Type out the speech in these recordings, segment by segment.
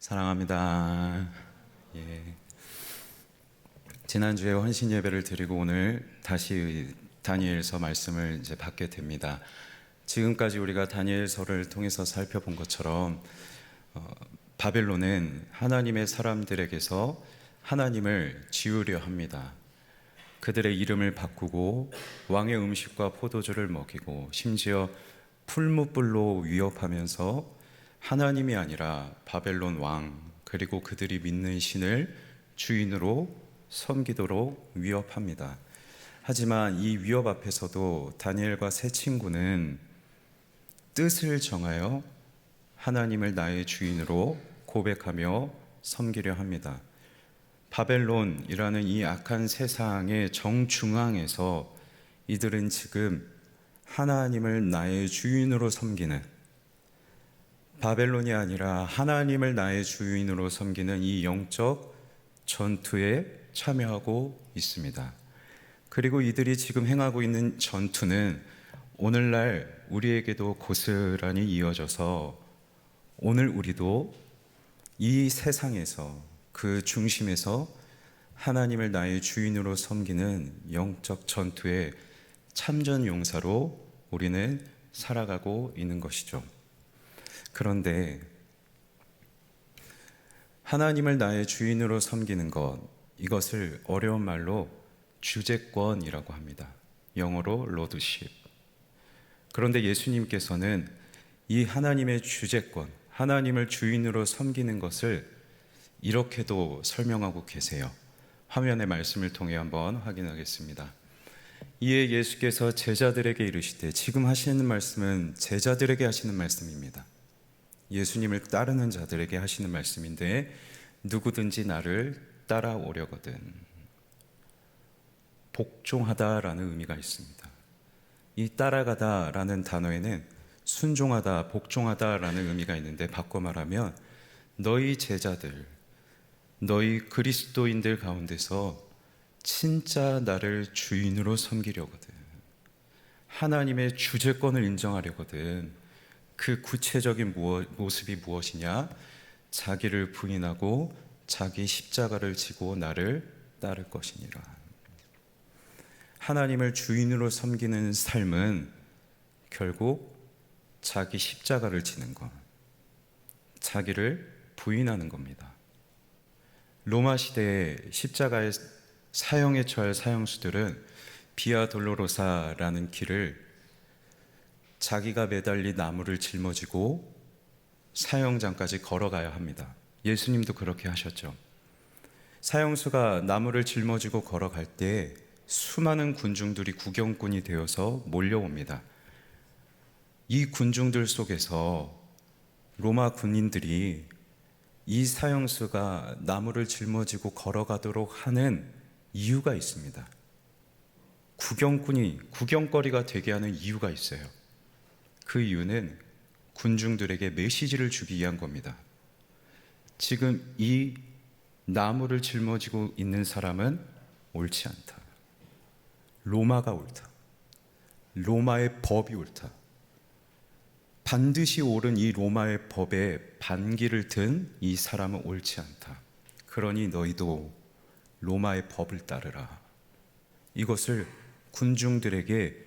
사랑합니다. 예. 지난주에 헌신 예배를 드리고 오늘 다시 다니엘서 말씀을 이제 받게 됩니다. 지금까지 우리가 다니엘서를 통해서 살펴본 것처럼 바벨론은 하나님의 사람들에게서 하나님을 지우려 합니다. 그들의 이름을 바꾸고 왕의 음식과 포도주를 먹이고 심지어 풀무불로 위협하면서 하나님이 아니라 바벨론 왕 그리고 그들이 믿는 신을 주인으로 섬기도록 위협합니다. 하지만 이 위협 앞에서도 다니엘과 세 친구는 뜻을 정하여 하나님을 나의 주인으로 고백하며 섬기려 합니다. 바벨론이라는 이 악한 세상의 정중앙에서 이들은 지금 하나님을 나의 주인으로 섬기는, 바벨론이 아니라 하나님을 나의 주인으로 섬기는 이 영적 전투에 참여하고 있습니다. 그리고 이들이 지금 행하고 있는 전투는 오늘날 우리에게도 고스란히 이어져서 오늘 우리도 이 세상에서 그 중심에서 하나님을 나의 주인으로 섬기는 영적 전투의 참전 용사로 우리는 살아가고 있는 것이죠. 그런데 하나님을 나의 주인으로 섬기는 것, 이것을 어려운 말로 주재권이라고 합니다. 영어로 lordship. 그런데 예수님께서는 이 하나님의 주재권, 하나님을 주인으로 섬기는 것을 이렇게도 설명하고 계세요. 화면의 말씀을 통해 한번 확인하겠습니다. 이에 예수께서 제자들에게 이르시되, 지금 하시는 말씀은 제자들에게 하시는 말씀입니다. 예수님을 따르는 자들에게 하시는 말씀인데, 누구든지 나를 따라오려거든. 복종하다라는 의미가 있습니다. 이 따라가다라는 단어에는 순종하다, 복종하다라는 의미가 있는데, 바꿔 말하면 너희 제자들, 너희 그리스도인들 가운데서 진짜 나를 주인으로 섬기려거든, 하나님의 주재권을 인정하려거든, 그 구체적인 모습이 무엇이냐? 자기를 부인하고 자기 십자가를 지고 나를 따를 것이니라. 하나님을 주인으로 섬기는 삶은 결국 자기 십자가를 지는 것, 자기를 부인하는 겁니다. 로마 시대의 십자가의 사형에 처할 사형수들은 비아 돌로로사라는 길을 자기가 매달린 나무를 짊어지고 사형장까지 걸어가야 합니다. 예수님도 그렇게 하셨죠. 사형수가 나무를 짊어지고 걸어갈 때 수많은 군중들이 구경꾼이 되어서 몰려옵니다. 이 군중들 속에서 로마 군인들이 이 사형수가 나무를 짊어지고 걸어가도록 하는 이유가 있습니다. 구경거리가 되게 하는 이유가 있어요. 그 이유는 군중들에게 메시지를 주기 위한 겁니다. 지금 이 나무를 짊어지고 있는 사람은 옳지 않다. 로마가 옳다. 로마의 법이 옳다. 반드시 옳은 이 로마의 법에 반기를 든 이 사람은 옳지 않다. 그러니 너희도 로마의 법을 따르라. 이것을 군중들에게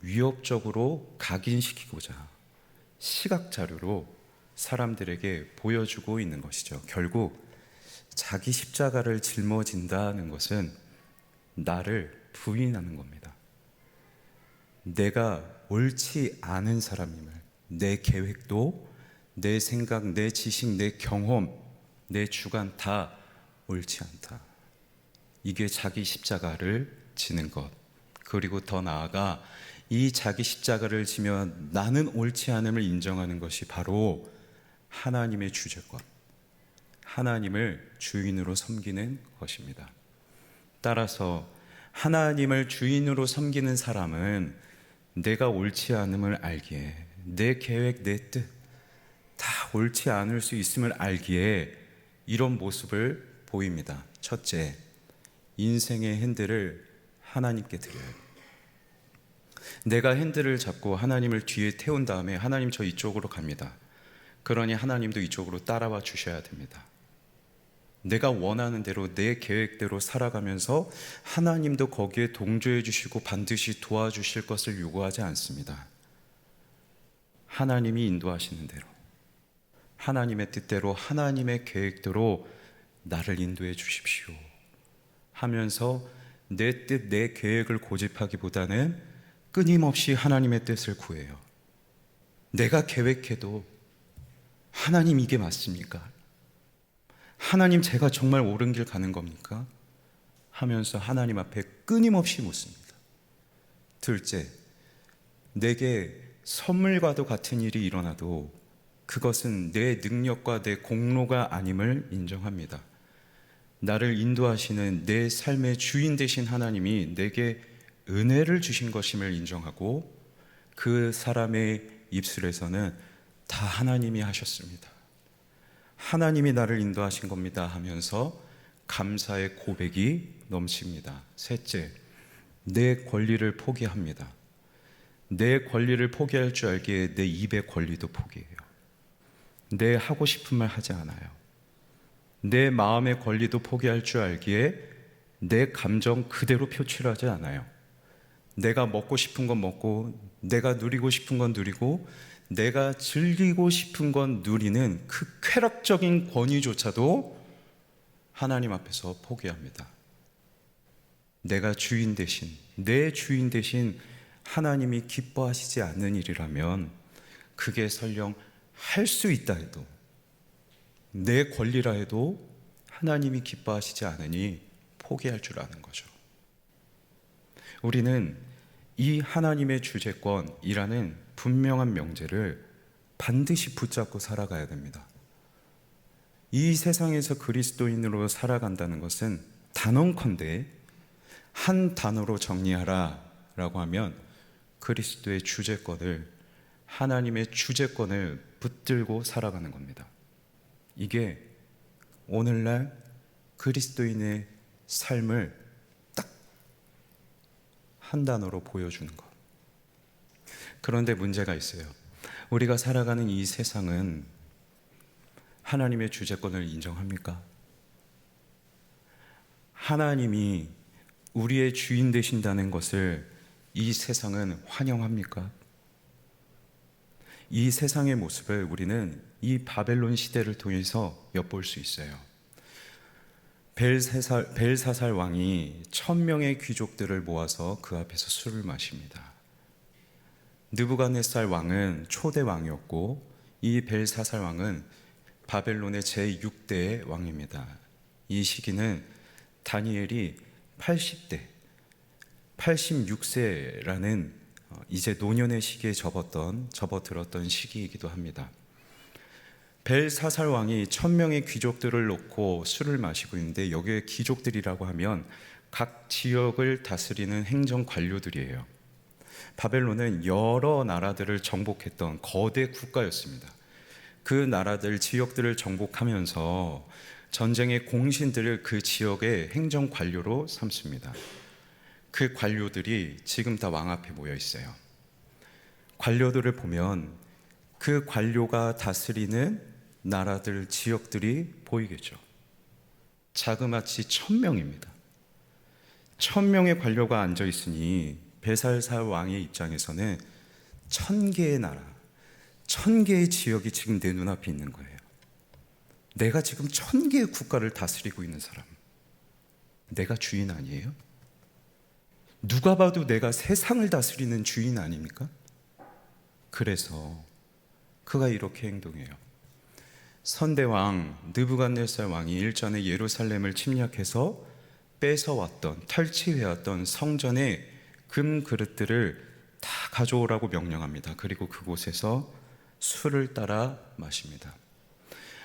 위협적으로 각인시키고자 시각자료로 사람들에게 보여주고 있는 것이죠. 결국 자기 십자가를 짊어진다는 것은 나를 부인하는 겁니다. 내가 옳지 않은 사람임을, 내 계획도, 내 생각, 내 지식, 내 경험, 내 주관 다 옳지 않다. 이게 자기 십자가를 지는 것. 그리고 더 나아가 이 자기 십자가를 지며 나는 옳지 않음을 인정하는 것이 바로 하나님의 주재권, 하나님을 주인으로 섬기는 것입니다. 따라서 하나님을 주인으로 섬기는 사람은 내가 옳지 않음을 알기에, 내 계획, 내 뜻 다 옳지 않을 수 있음을 알기에 이런 모습을 보입니다. 첫째, 인생의 핸들을 하나님께 드려요. 내가 핸들을 잡고 하나님을 뒤에 태운 다음에, 하나님 저 이쪽으로 갑니다. 그러니 하나님도 이쪽으로 따라와 주셔야 됩니다. 내가 원하는 대로 내 계획대로 살아가면서 하나님도 거기에 동조해 주시고 반드시 도와주실 것을 요구하지 않습니다. 하나님이 인도하시는 대로, 하나님의 뜻대로, 하나님의 계획대로 나를 인도해 주십시오 하면서 내 뜻, 내 계획을 고집하기보다는 끊임없이 하나님의 뜻을 구해요. 내가 계획해도 하나님 이게 맞습니까? 하나님 제가 정말 옳은 길 가는 겁니까? 하면서 하나님 앞에 끊임없이 묻습니다. 둘째, 내게 선물과도 같은 일이 일어나도 그것은 내 능력과 내 공로가 아님을 인정합니다. 나를 인도하시는 내 삶의 주인 되신 하나님이 내게 은혜를 주신 것임을 인정하고 그 사람의 입술에서는 다 하나님이 하셨습니다. 하나님이 나를 인도하신 겁니다 하면서 감사의 고백이 넘칩니다. 셋째, 내 권리를 포기합니다. 내 권리를 포기할 줄 알기에 내 입의 권리도 포기해요. 내 하고 싶은 말 하지 않아요. 내 마음의 권리도 포기할 줄 알기에 내 감정 그대로 표출하지 않아요. 내가 먹고 싶은 건 먹고, 내가 누리고 싶은 건 누리고, 내가 즐기고 싶은 건 누리는 그 쾌락적인 권위조차도 하나님 앞에서 포기합니다. 내가 주인 대신, 내 주인 대신 하나님이 기뻐하시지 않는 일이라면 그게 설령 할 수 있다 해도, 내 권리라 해도 하나님이 기뻐하시지 않으니 포기할 줄 아는 거죠. 우리는 이 하나님의 주재권이라는 분명한 명제를 반드시 붙잡고 살아가야 됩니다. 이 세상에서 그리스도인으로 살아간다는 것은 단언컨대 한 단어로 정리하라 라고 하면 그리스도의 주재권을, 하나님의 주재권을 붙들고 살아가는 겁니다. 이게 오늘날 그리스도인의 삶을 딱 한 단어로 보여주는 것. 그런데 문제가 있어요. 우리가 살아가는 이 세상은 하나님의 주재권을 인정합니까? 하나님이 우리의 주인 되신다는 것을 이 세상은 환영합니까? 이 세상의 모습을 우리는 이 바벨론 시대를 통해서 엿볼 수 있어요. 벨사살 왕이 1000명의 귀족들을 모아서 그 앞에서 술을 마십니다. 느부갓네살 왕은 초대 왕이었고 이 벨사살 왕은 바벨론의 제6대 왕입니다. 이 시기는 다니엘이 80대, 86세라는 이제 노년의 시기에 접어들었던 시기이기도 합니다. 벨사살 왕이 1000명의 귀족들을 놓고 술을 마시고 있는데, 여기에 귀족들이라고 하면 각 지역을 다스리는 행정 관료들이에요. 바벨론은 여러 나라들을 정복했던 거대 국가였습니다. 그 나라들, 지역들을 정복하면서 전쟁의 공신들을 그 지역의 행정 관료로 삼습니다. 그 관료들이 지금 다 왕 앞에 모여 있어요. 관료들을 보면 그 관료가 다스리는 나라들, 지역들이 보이겠죠. 자그마치 1000명입니다. 1000명의 관료가 앉아 있으니 벨사살 왕의 입장에서는 1000개의 나라, 1000개의 지역이 지금 내 눈앞에 있는 거예요. 내가 지금 1000개의 국가를 다스리고 있는 사람, 내가 주인 아니에요? 누가 봐도 내가 세상을 다스리는 주인 아닙니까? 그래서 그가 이렇게 행동해요. 선대왕 느부갓네살 왕이 일전에 예루살렘을 침략해서 뺏어왔던, 탈취해왔던 성전의 금 그릇들을 다 가져오라고 명령합니다. 그리고 그곳에서 술을 따라 마십니다.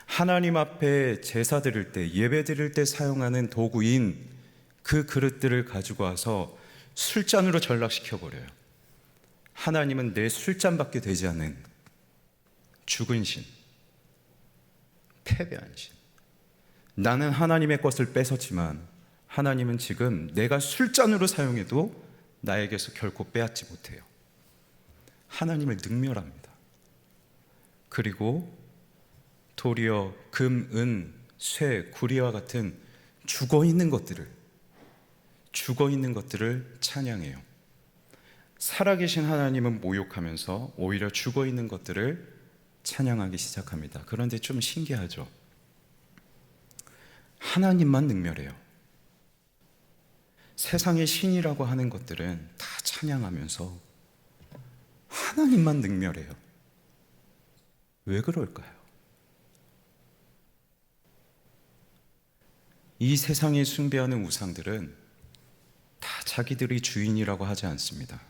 하나님 앞에 제사 드릴 때, 예배 드릴 때 사용하는 도구인 그 그릇들을 가지고 와서 술잔으로 전락시켜버려요. 하나님은 내 술잔밖에 되지 않는 죽은 신, 패배한 신. 나는 하나님의 것을 뺏었지만 하나님은 지금 내가 술잔으로 사용해도 나에게서 결코 빼앗지 못해요. 하나님을 능멸합니다. 그리고 도리어 금, 은, 쇠, 구리와 같은 죽어 있는 것들을 찬양해요. 살아계신 하나님은 모욕하면서 오히려 죽어 있는 것들을 찬양하기 시작합니다. 그런데 좀 신기하죠? 하나님만 능멸해요. 세상의 신이라고 하는 것들은 다 찬양하면서 하나님만 능멸해요. 왜 그럴까요? 이 세상에 숭배하는 우상들은 다 자기들이 주인이라고 하지 않습니다.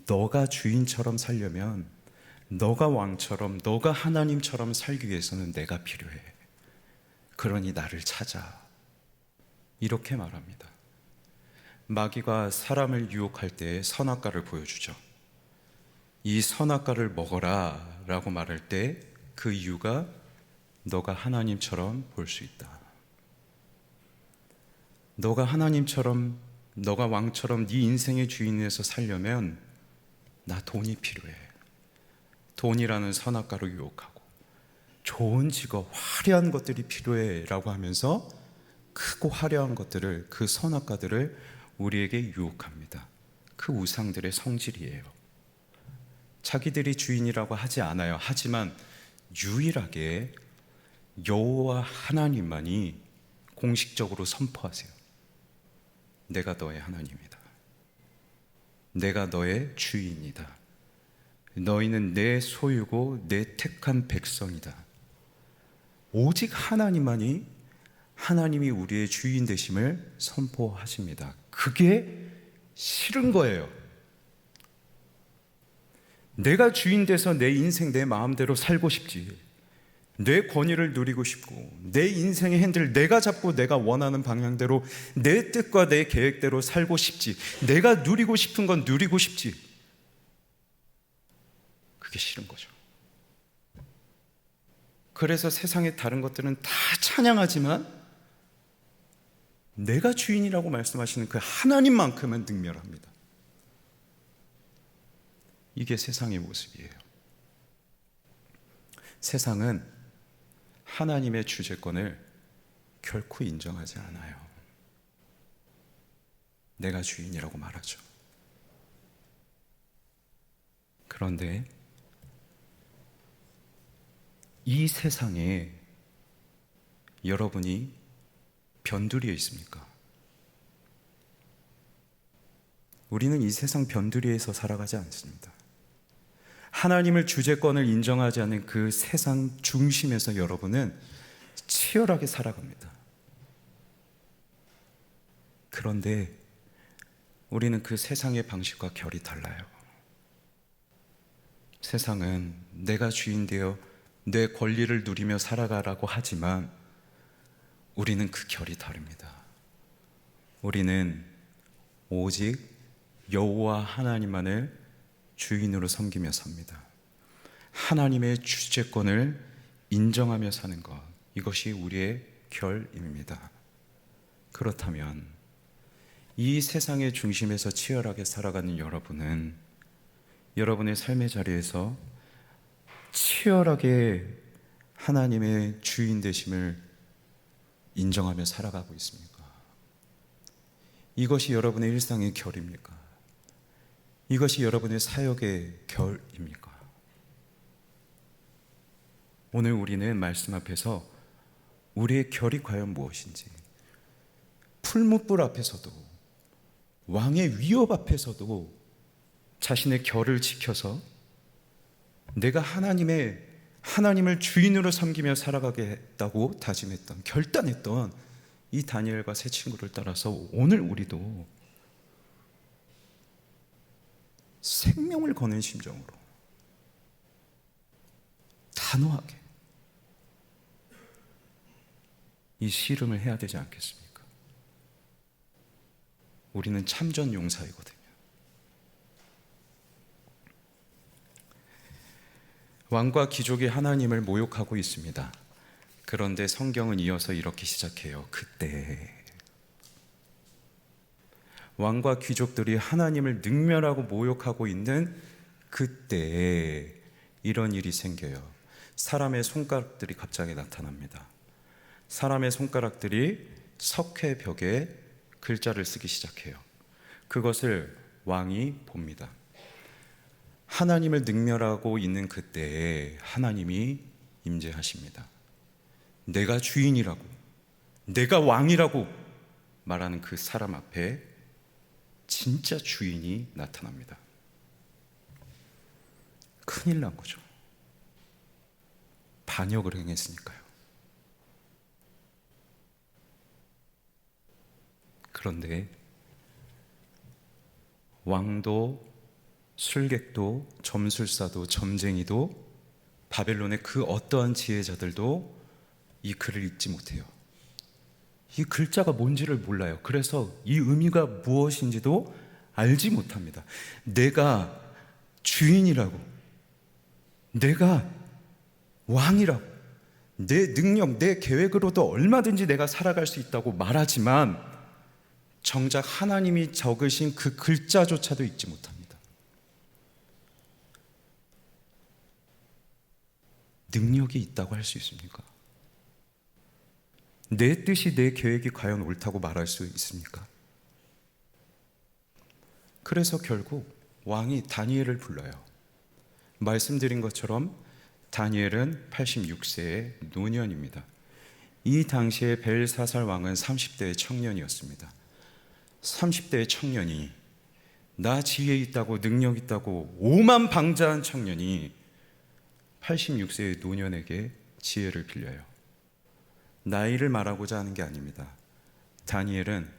너가 주인처럼 살려면, 너가 왕처럼, 너가 하나님처럼 살기 위해서는 내가 필요해. 그러니 나를 찾아. 이렇게 말합니다. 마귀가 사람을 유혹할 때 선악과를 보여주죠. 이 선악과를 먹어라 라고 말할 때 그 이유가 너가 하나님처럼 볼 수 있다. 너가 하나님처럼, 너가 왕처럼 네 인생의 주인에서 살려면 나 돈이 필요해. 돈이라는 선악과로 유혹하고, 좋은 직업, 화려한 것들이 필요해 라고 하면서 크고 화려한 것들을, 그 선악과들을 우리에게 유혹합니다. 그 우상들의 성질이에요. 자기들이 주인이라고 하지 않아요. 하지만 유일하게 여호와 하나님만이 공식적으로 선포하세요. 내가 너의 하나님이다. 내가 너의 주인이다. 너희는 내 소유고 내 택한 백성이다. 오직 하나님만이, 하나님이 우리의 주인 되심을 선포하십니다. 그게 싫은 거예요. 내가 주인 돼서 내 인생 내 마음대로 살고 싶지. 내 권위를 누리고 싶고, 내 인생의 핸들 내가 잡고 내가 원하는 방향대로, 내 뜻과 내 계획대로 살고 싶지. 내가 누리고 싶은 건 누리고 싶지. 그게 싫은 거죠. 그래서 세상의 다른 것들은 다 찬양하지만 내가 주인이라고 말씀하시는 그 하나님만큼은 능멸합니다. 이게 세상의 모습이에요. 세상은 하나님의 주재권을 결코 인정하지 않아요. 내가 주인이라고 말하죠. 그런데 이 세상에 여러분이 변두리에 있습니까? 우리는 이 세상 변두리에서 살아가지 않습니다. 하나님을 주재권을 인정하지 않는 그 세상 중심에서 여러분은 치열하게 살아갑니다. 그런데 우리는 그 세상의 방식과 결이 달라요. 세상은 내가 주인 되어 내 권리를 누리며 살아가라고 하지만 우리는 그 결이 다릅니다. 우리는 오직 여호와 하나님만을 주인으로 섬기며 삽니다. 하나님의 주재권을 인정하며 사는 것, 이것이 우리의 결입니다. 그렇다면 이 세상의 중심에서 치열하게 살아가는 여러분은 여러분의 삶의 자리에서 치열하게 하나님의 주인 되심을 인정하며 살아가고 있습니까? 이것이 여러분의 일상의 결입니까? 이것이 여러분의 사역의 결입니까? 오늘 우리는 말씀 앞에서 우리의 결이 과연 무엇인지, 풀무불 앞에서도, 왕의 위협 앞에서도 자신의 결을 지켜서 내가 하나님을 주인으로 섬기며 살아가겠다고 다짐했던, 결단했던 이 다니엘과 세 친구를 따라서 오늘 우리도 생명을 거는 심정으로 단호하게 이 씨름을 해야 되지 않겠습니까? 우리는 참전 용사이거든요. 왕과 귀족이 하나님을 모욕하고 있습니다. 그런데 성경은 이어서 이렇게 시작해요. 그때 왕과 귀족들이 하나님을 능멸하고 모욕하고 있는 그때 이런 일이 생겨요. 사람의 손가락들이 갑자기 나타납니다. 사람의 손가락들이 석회 벽에 글자를 쓰기 시작해요. 그것을 왕이 봅니다. 하나님을 능멸하고 있는 그때에 하나님이 임재하십니다. 내가 주인이라고, 내가 왕이라고 말하는 그 사람 앞에 진짜 주인이 나타납니다. 큰일 난 거죠. 반역을 행했으니까요. 그런데 왕도 술객도 점술사도 점쟁이도 바벨론의 그 어떠한 지혜자들도 이 글을 읽지 못해요. 이 글자가 뭔지를 몰라요. 그래서 이 의미가 무엇인지도 알지 못합니다. 내가 주인이라고, 내가 왕이라고, 내 능력, 내 계획으로도 얼마든지 내가 살아갈 수 있다고 말하지만 정작 하나님이 적으신 그 글자조차도 읽지 못합니다. 능력이 있다고 할 수 있습니까? 내 뜻이, 내 계획이 과연 옳다고 말할 수 있습니까? 그래서 결국 왕이 다니엘을 불러요. 말씀드린 것처럼 다니엘은 86세의 노년입니다. 이 당시에 벨사살 왕은 30대의 청년이었습니다. 30대의 청년이, 나 지혜 있다고 능력 있다고 오만방자한 청년이 86세의 노년에게 지혜를 빌려요. 나이를 말하고자 하는 게 아닙니다. 다니엘은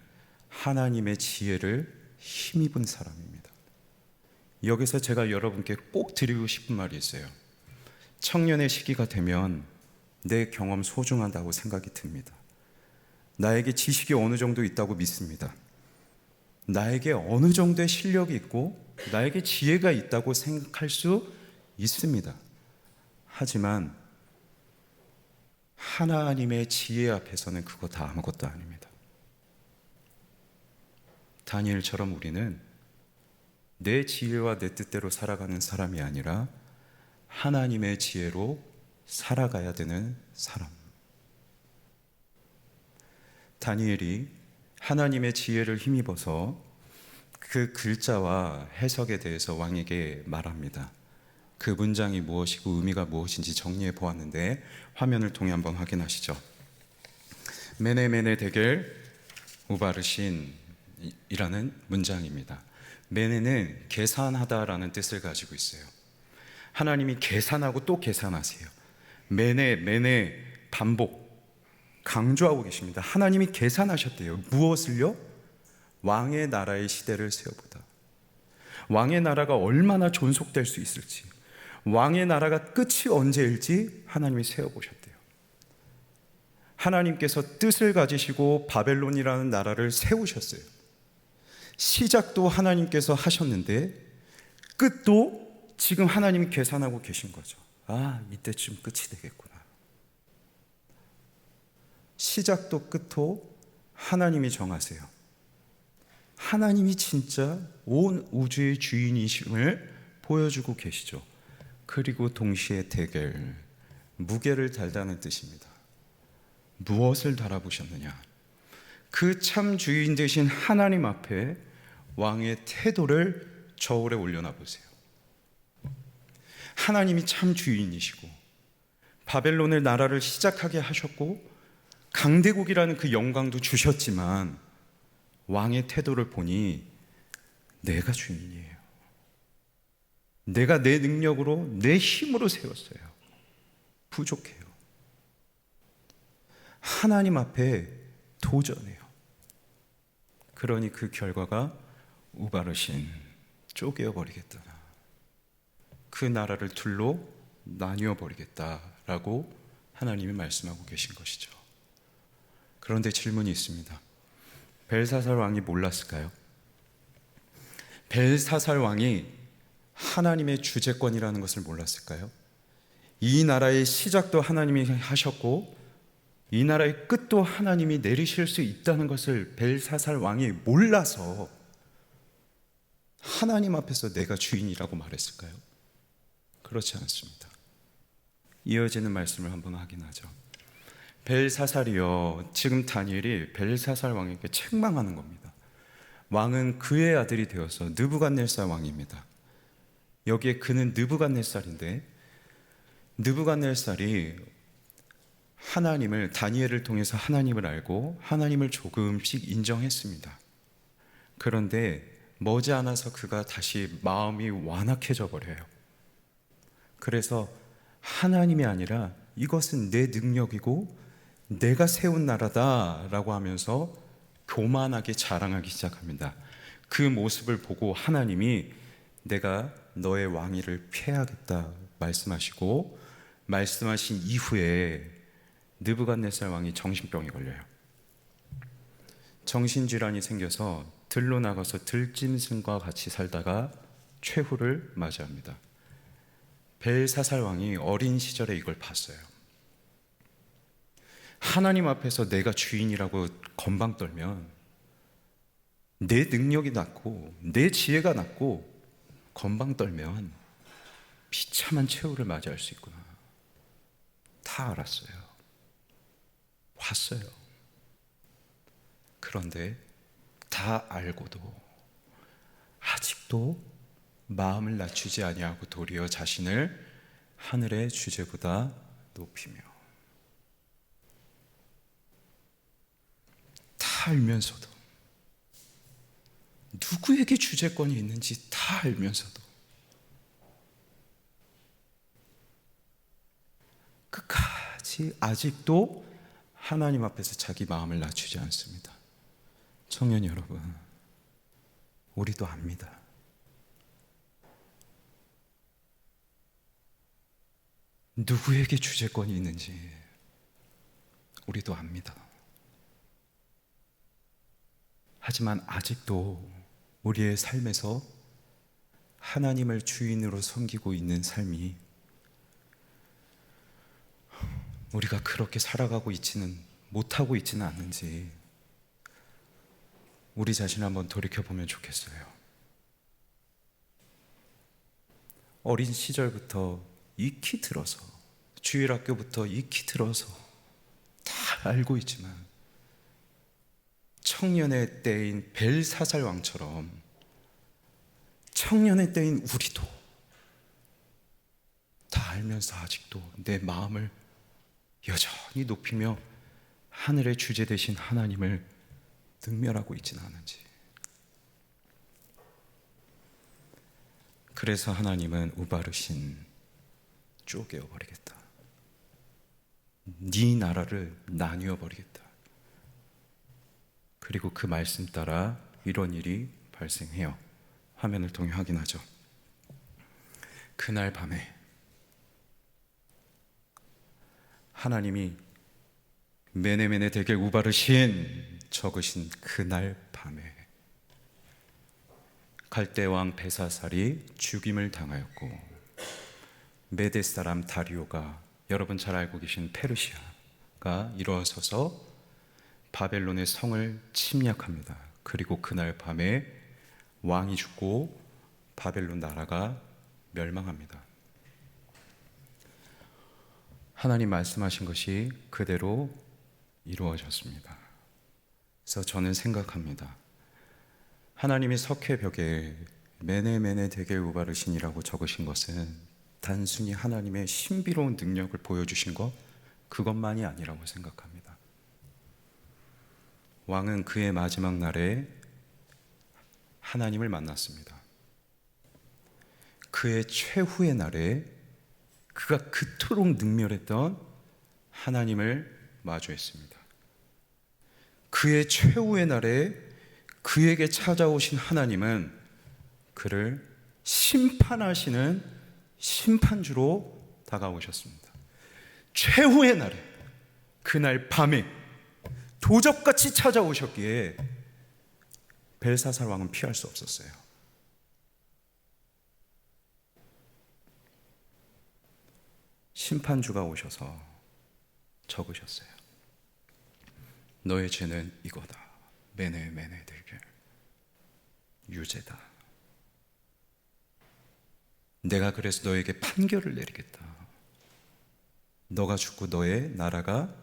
하나님의 지혜를 힘입은 사람입니다. 여기서 제가 여러분께 꼭 드리고 싶은 말이 있어요. 청년의 시기가 되면 내 경험 소중하다고 생각이 듭니다. 나에게 지식이 어느 정도 있다고 믿습니다. 나에게 어느 정도의 실력이 있고 나에게 지혜가 있다고 생각할 수 있습니다. 하지만 하나님의 지혜 앞에서는 그거 다 아무것도 아닙니다. 다니엘처럼 우리는 내 지혜와 내 뜻대로 살아가는 사람이 아니라 하나님의 지혜로 살아가야 되는 사람. 다니엘이 하나님의 지혜를 힘입어서 그 글자와 해석에 대해서 왕에게 말합니다. 그 문장이 무엇이고 의미가 무엇인지 정리해 보았는데 화면을 통해 한번 확인하시죠. 메네메네 데겔 우바르신 이라는 문장입니다. 메네는 계산하다라는 뜻을 가지고 있어요. 하나님이 계산하고 또 계산하세요. 메네 반복 강조하고 계십니다. 하나님이 계산하셨대요. 무엇을요? 왕의 나라의 시대를 세워보다. 왕의 나라가 얼마나 존속될 수 있을지, 왕의 나라가 끝이 언제일지 하나님이 세워보셨대요. 하나님께서 뜻을 가지시고 바벨론이라는 나라를 세우셨어요. 시작도 하나님께서 하셨는데 끝도 지금 하나님이 계산하고 계신 거죠. 아, 이때쯤 끝이 되겠구나. 시작도 끝도 하나님이 정하세요. 하나님이 진짜 온 우주의 주인이심을 보여주고 계시죠. 그리고 동시에 대결, 무게를 달다는 뜻입니다. 무엇을 달아보셨느냐? 그 참 주인 되신 하나님 앞에 왕의 태도를 저울에 올려놔 보세요. 하나님이 참 주인이시고 바벨론의 나라를 시작하게 하셨고 강대국이라는 그 영광도 주셨지만 왕의 태도를 보니 내가 주인이에요. 내가 내 능력으로, 내 힘으로 세웠어요. 부족해요. 하나님 앞에 도전해요. 그러니 그 결과가 우바르신, 쪼개어버리겠다. 그 나라를 둘로 나뉘어버리겠다라고 하나님이 말씀하고 계신 것이죠. 그런데 질문이 있습니다. 벨사살 왕이 몰랐을까요? 벨사살 왕이 하나님의 주재권이라는 것을 몰랐을까요? 이 나라의 시작도 하나님이 하셨고 이 나라의 끝도 하나님이 내리실 수 있다는 것을 벨사살 왕이 몰라서 하나님 앞에서 내가 주인이라고 말했을까요? 그렇지 않습니다. 이어지는 말씀을 한번 확인하죠. 벨사살이요, 지금 다니엘이 벨사살 왕에게 책망하는 겁니다. 왕은 그의 아들이 되어서 느부갓네살 왕입니다. 여기에 그는 느부갓네살인데, 느부갓네살이 하나님을, 다니엘을 통해서 하나님을 알고 하나님을 조금씩 인정했습니다. 그런데 머지않아서 그가 다시 마음이 완악해져 버려요. 그래서 하나님이 아니라 이것은 내 능력이고 내가 세운 나라다라고 하면서 교만하게 자랑하기 시작합니다. 그 모습을 보고 하나님이 내가 너의 왕위를 폐하겠다 말씀하시고, 말씀하신 이후에 느부갓네살 왕이 정신병에 걸려요. 정신질환이 생겨서 들로 나가서 들짐승과 같이 살다가 최후를 맞이합니다. 벨사살 왕이 어린 시절에 이걸 봤어요. 하나님 앞에서 내가 주인이라고 건방 떨면 내 능력이 낮고 내 지혜가 낮고 건방 떨면 비참한 최후를 맞이할 수 있구나. 다 알았어요. 봤어요. 그런데 다 알고도 아직도 마음을 낮추지 아니하고 도리어 자신을 하늘의 주제보다 높이며, 다 알면서도, 누구에게 주제권이 있는지 다 알면서도 끝까지 아직도 하나님 앞에서 자기 마음을 낮추지 않습니다. 청년 여러분, 우리도 압니다. 누구에게 주제권이 있는지 우리도 압니다. 하지만 아직도 우리의 삶에서 하나님을 주인으로 섬기고 있는 삶이, 우리가 그렇게 살아가고 못하고 있지는 않는지 우리 자신을 한번 돌이켜보면 좋겠어요. 어린 시절부터 익히 들어서, 주일학교부터 익히 들어서 다 알고 있지만 청년의 때인 벨사살 왕처럼 청년의 때인 우리도 다 알면서 아직도 내 마음을 여전히 높이며 하늘의 주제 되신 하나님을 능멸하고 있지는 않은지. 그래서 하나님은 우바르신, 쪼개어 버리겠다. 네 나라를 나뉘어 버리겠다. 그리고 그 말씀 따라 이런 일이 발생해요. 화면을 통해 확인하죠. 그날 밤에 하나님이 메네메네 대겔 우바르신 적으신 그날 밤에 갈대 왕 벨사살이 죽임을 당하였고, 메대 사람 다리오가, 여러분 잘 알고 계신 페르시아가 일어서서 바벨론의 성을 침략합니다. 그리고 그날 밤에 왕이 죽고 바벨론 나라가 멸망합니다. 하나님 말씀하신 것이 그대로 이루어졌습니다. 그래서 저는 생각합니다. 하나님이 석회벽에 메네메네 데겔 우바르신이라고 적으신 것은 단순히 하나님의 신비로운 능력을 보여주신 것, 그것만이 아니라고 생각합니다. 왕은 그의 마지막 날에 하나님을 만났습니다. 그의 최후의 날에 그가 그토록 능멸했던 하나님을 마주했습니다. 그의 최후의 날에 그에게 찾아오신 하나님은 그를 심판하시는 심판주로 다가오셨습니다. 최후의 날에, 그날 밤에 도적같이 찾아오셨기에 벨사살 왕은 피할 수 없었어요. 심판주가 오셔서 적으셨어요. 너의 죄는 이거다. 메네 데겔, 유죄다. 내가 그래서 너에게 판결을 내리겠다. 너가 죽고 너의 나라가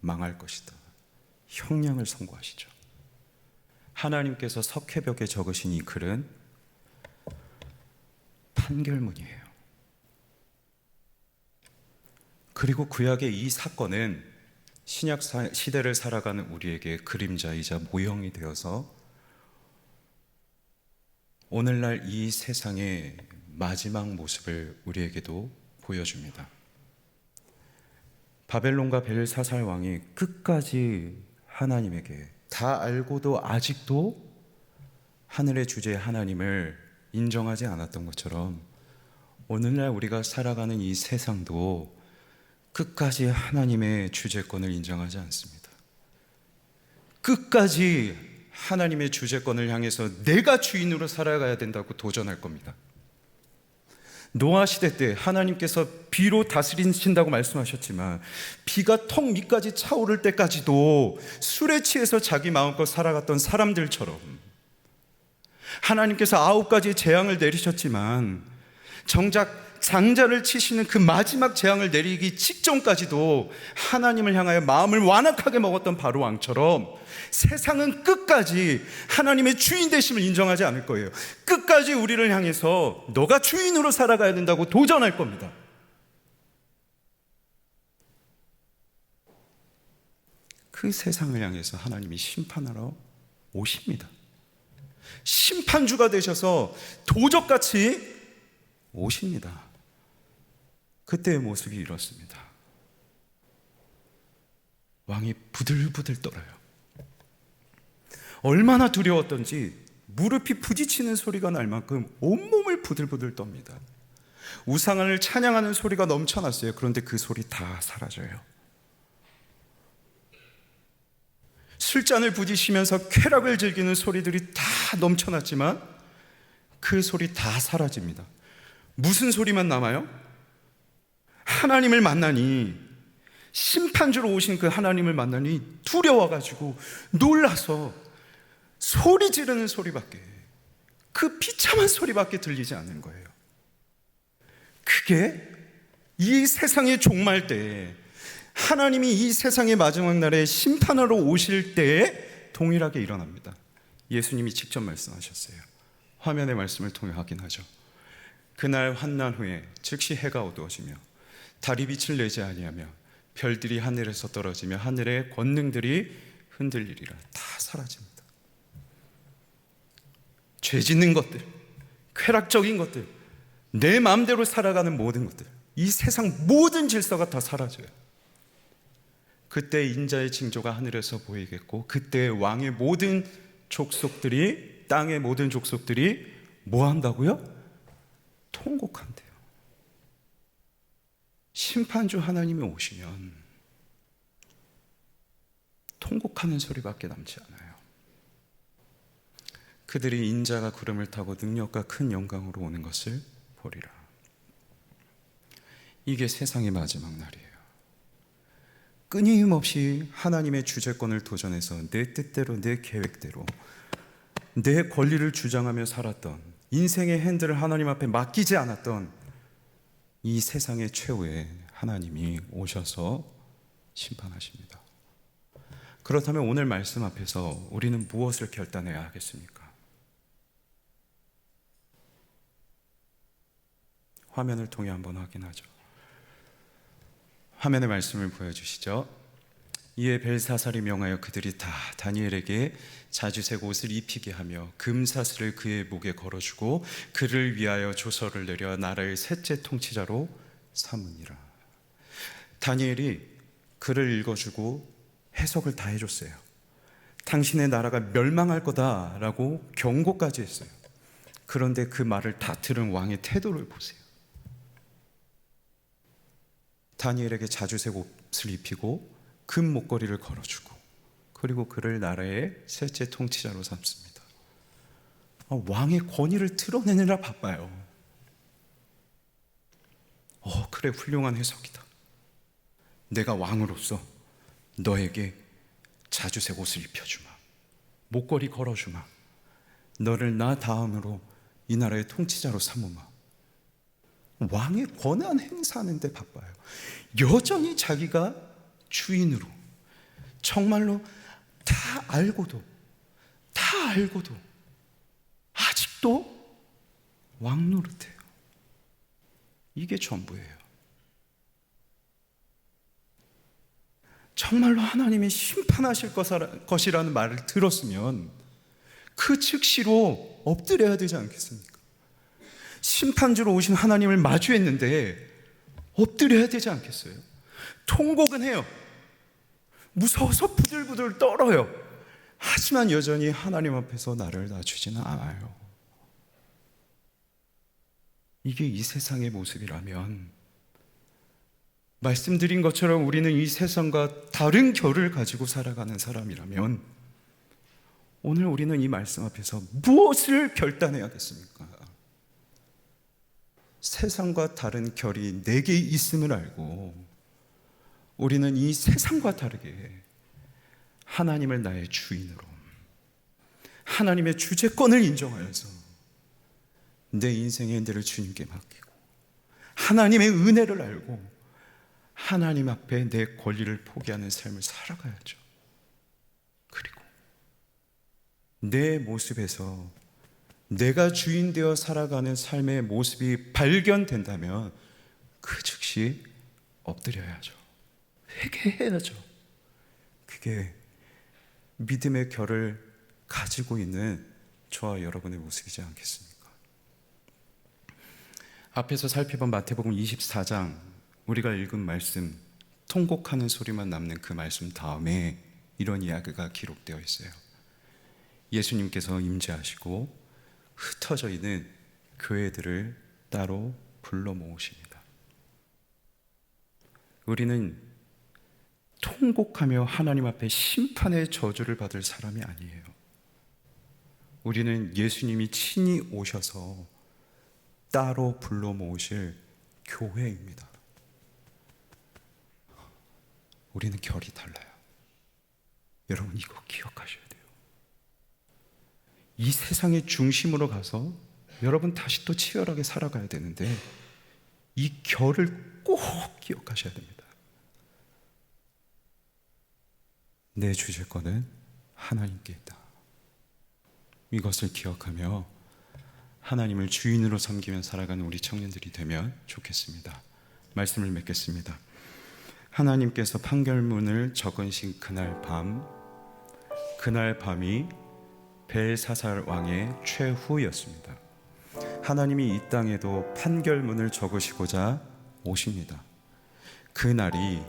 망할 것이다. 형량을 선고하시죠. 하나님께서 석회벽에 적으신 이 글은 판결문이에요. 그리고 구약의 이 사건은 신약 시대를 살아가는 우리에게 그림자이자 모형이 되어서 오늘날 이 세상의 마지막 모습을 우리에게도 보여줍니다. 바벨론과 벨사살 왕이 끝까지 하나님에게 다 알고도 아직도 하늘의 주제 하나님을 인정하지 않았던 것처럼 오늘날 우리가 살아가는 이 세상도 끝까지 하나님의 주재권을 인정하지 않습니다. 끝까지 하나님의 주재권을 향해서 내가 주인으로 살아가야 된다고 도전할 겁니다. 노아 시대 때 하나님께서 비로 다스리신다고 말씀하셨지만 비가 턱 밑까지 차오를 때까지도 술에 취해서 자기 마음껏 살아갔던 사람들처럼 하나님께서 9가지 재앙을 내리셨지만 정작 장자를 치시는 그 마지막 재앙을 내리기 직전까지도 하나님을 향하여 마음을 완악하게 먹었던 바로 왕처럼 세상은 끝까지 하나님의 주인 되심을 인정하지 않을 거예요. 끝까지 우리를 향해서 너가 주인으로 살아가야 된다고 도전할 겁니다. 그 세상을 향해서 하나님이 심판하러 오십니다. 심판주가 되셔서 도적같이 오십니다. 그때의 모습이 이렇습니다. 왕이 부들부들 떨어요. 얼마나 두려웠던지 무릎이 부딪히는 소리가 날 만큼 온몸을 부들부들 떱니다. 우상을 찬양하는 소리가 넘쳐났어요. 그런데 그 소리 다 사라져요. 술잔을 부딪히면서 쾌락을 즐기는 소리들이 다 넘쳐났지만 그 소리 다 사라집니다. 무슨 소리만 남아요? 하나님을 만나니, 심판주로 오신 그 하나님을 만나니 두려워가지고 놀라서 소리 지르는 소리밖에, 그 비참한 소리밖에 들리지 않는 거예요. 그게 이 세상의 종말 때에, 하나님이 이 세상의 마지막 날에 심판하러 오실 때에 동일하게 일어납니다. 예수님이 직접 말씀하셨어요. 화면의 말씀을 통해 확인하죠. 그날 환난 후에 즉시 해가 어두워지며 달이 빛을 내지 아니하며 별들이 하늘에서 떨어지며 하늘의 권능들이 흔들리리라. 다 사라집니다. 죄 짓는 것들, 쾌락적인 것들, 내 마음대로 살아가는 모든 것들, 이 세상 모든 질서가 다 사라져요. 그때 인자의 징조가 하늘에서 보이겠고, 그때 왕의 모든 족속들이, 땅의 모든 족속들이 뭐 한다고요? 통곡한대요. 심판주 하나님이 오시면 통곡하는 소리밖에 남지 않아요. 그들이 인자가 구름을 타고 능력과 큰 영광으로 오는 것을 보리라. 이게 세상의 마지막 날이에요. 끊임없이 하나님의 주재권을 도전해서 내 뜻대로, 내 계획대로, 내 권리를 주장하며 살았던, 인생의 핸들을 하나님 앞에 맡기지 않았던 이 세상의 최후에 하나님이 오셔서 심판하십니다. 그렇다면 오늘 말씀 앞에서 우리는 무엇을 결단해야 하겠습니까? 화면을 통해 한번 확인하죠. 화면의 말씀을 보여주시죠. 이에 벨사살이 명하여 그들이 다 다니엘에게 자주색 옷을 입히게 하며 금사슬을 그의 목에 걸어주고 그를 위하여 조서를 내려 나라의 셋째 통치자로 삼으니라. 다니엘이 글을 읽어주고 해석을 다 해줬어요. 당신의 나라가 멸망할 거다라고 경고까지 했어요. 그런데 그 말을 다 들은 왕의 태도를 보세요. 다니엘에게 자주색 옷을 입히고 금 목걸이를 걸어주고 그리고 그를 나라의 셋째 통치자로 삼습니다. 왕의 권위를 드러내느라 바빠요. 그래, 훌륭한 해석이다. 내가 왕으로서 너에게 자주색 옷을 입혀주마, 목걸이 걸어주마, 너를 나 다음으로 이 나라의 통치자로 삼으마. 왕의 권한 행사하는 데 바빠요. 여전히 자기가 주인으로, 정말로 다 알고도 아직도 왕 노릇해요. 이게 전부예요. 정말로 하나님이 심판하실 것이라는 말을 들었으면 그 즉시로 엎드려야 되지 않겠습니까? 심판주로 오신 하나님을 마주했는데 엎드려야 되지 않겠어요? 통곡은 해요. 무서워서 부들부들 떨어요. 하지만 여전히 하나님 앞에서 나를 낮추지는 않아요. 이게 이 세상의 모습이라면, 말씀드린 것처럼 우리는 이 세상과 다른 결을 가지고 살아가는 사람이라면, 오늘 우리는 이 말씀 앞에서 무엇을 결단해야겠습니까? 세상과 다른 결이 내게 있음을 알고 우리는 이 세상과 다르게 하나님을 나의 주인으로, 하나님의 주재권을 인정하여서 내 인생의 핸들을 주님께 맡기고 하나님의 은혜를 알고 하나님 앞에 내 권리를 포기하는 삶을 살아가야죠. 그리고 내 모습에서 내가 주인 되어 살아가는 삶의 모습이 발견된다면 그 즉시 엎드려야죠. 회개해야죠. 그게 믿음의 결을 가지고 있는 저와 여러분의 모습이지 않겠습니까? 앞에서 살펴본 마태복음 24장, 우리가 읽은 말씀, 통곡하는 소리만 남는 그 말씀 다음에 이런 이야기가 기록되어 있어요. 예수님께서 임재하시고 흩어져 있는 교회들을 따로 불러 모으십니다. 우리는 통곡하며 하나님 앞에 심판의 저주를 받을 사람이 아니에요. 우리는 예수님이 친히 오셔서 따로 불러 모으실 교회입니다. 우리는 결이 달라요. 여러분, 이거 기억하셔야 돼요. 이 세상의 중심으로 가서 여러분 다시 또 치열하게 살아가야 되는데 이 결을 꼭 기억하셔야 됩니다. 내 주재권은 하나님께 있다. 이것을 기억하며 하나님을 주인으로 섬기며 살아가는 우리 청년들이 되면 좋겠습니다. 말씀을 맺겠습니다. 하나님께서 판결문을 적으신 그날 밤이 벨사살 왕의 최후였습니다. 하나님이 이 땅에도 판결문을 적으시고자 오십니다. 그 날이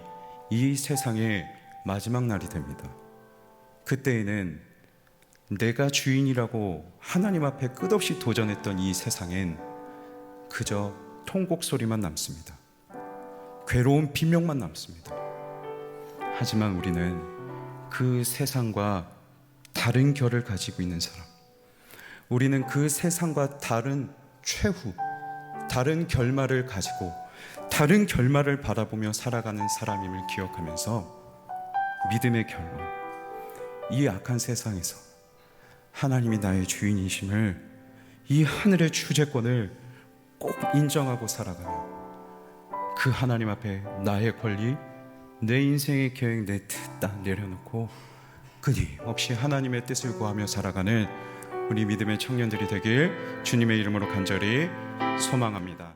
이 세상의 마지막 날이 됩니다. 그때에는 내가 주인이라고 하나님 앞에 끝없이 도전했던 이 세상엔 그저 통곡 소리만 남습니다. 괴로운 비명만 남습니다. 하지만 우리는 그 세상과 다른 결을 가지고 있는 사람, 우리는 그 세상과 다른 최후, 다른 결말을 가지고 다른 결말을 바라보며 살아가는 사람임을 기억하면서 믿음의 결로 이 악한 세상에서 하나님이 나의 주인이심을, 이 하늘의 주재권을 꼭 인정하고 살아가는 그 하나님 앞에 나의 권리, 내 인생의 계획, 내 뜻 다 내려놓고 끊임없이 하나님의 뜻을 구하며 살아가는 우리 믿음의 청년들이 되길 주님의 이름으로 간절히 소망합니다.